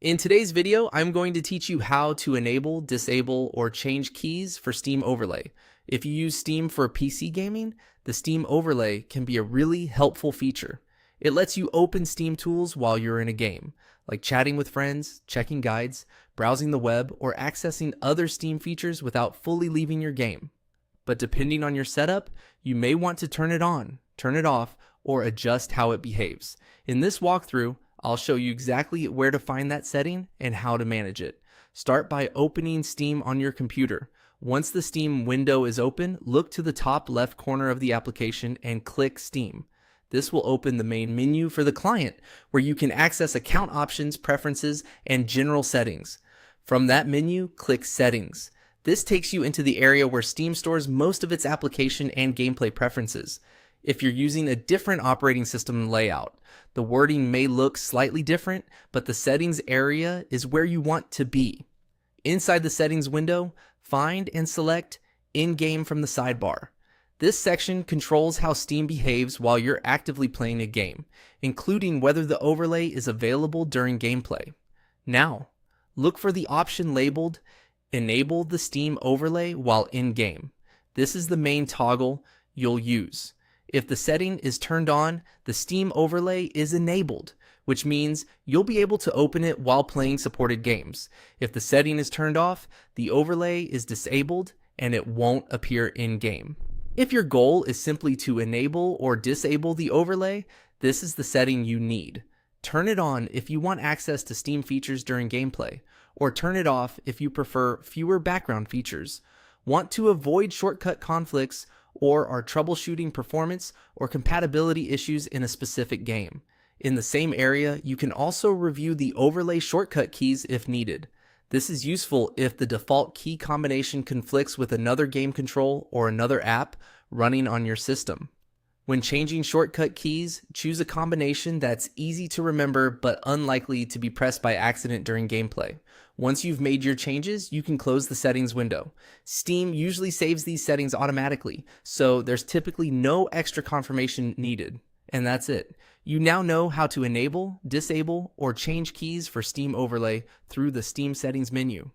In today's video, I'm going to teach you how to enable, disable, or change keys for Steam Overlay. If you use Steam for PC gaming, the Steam Overlay can be a really helpful feature. It lets you open Steam tools while you're in a game, like chatting with friends, checking guides, browsing the web, or accessing other Steam features without fully leaving your game. But depending on your setup, you may want to turn it on, turn it off, or adjust how it behaves. In this walkthrough, I'll show you exactly where to find that setting and how to manage it. Start by opening Steam on your computer. Once the Steam window is open, look to the top left corner of the application and click Steam. This will open the main menu for the client, where you can access account options, preferences, and general settings. From that menu, click Settings. This takes you into the area where Steam stores most of its application and gameplay preferences. If you're using a different operating system layout, the wording may look slightly different, but the settings area is where you want to be. Inside the settings window, find and select In-Game from the sidebar. This section controls how Steam behaves while you're actively playing a game, including whether the overlay is available during gameplay. Now, look for the option labeled Enable the Steam Overlay while in-game. This is the main toggle you'll use. If the setting is turned on, the Steam Overlay is enabled, which means you'll be able to open it while playing supported games. If the setting is turned off, the overlay is disabled and it won't appear in-game. If your goal is simply to enable or disable the overlay, this is the setting you need. Turn it on if you want access to Steam features during gameplay, or turn it off if you prefer fewer background features. Want to avoid shortcut conflicts or are troubleshooting performance or compatibility issues in a specific game. In the same area, you can also review the overlay shortcut keys if needed. This is useful if the default key combination conflicts with another game control or another app running on your system. When changing shortcut keys, choose a combination that's easy to remember but unlikely to be pressed by accident during gameplay. Once you've made your changes, you can close the settings window. Steam usually saves these settings automatically, so there's typically no extra confirmation needed. And that's it. You now know how to enable, disable, or change keys for Steam Overlay through the Steam Settings menu.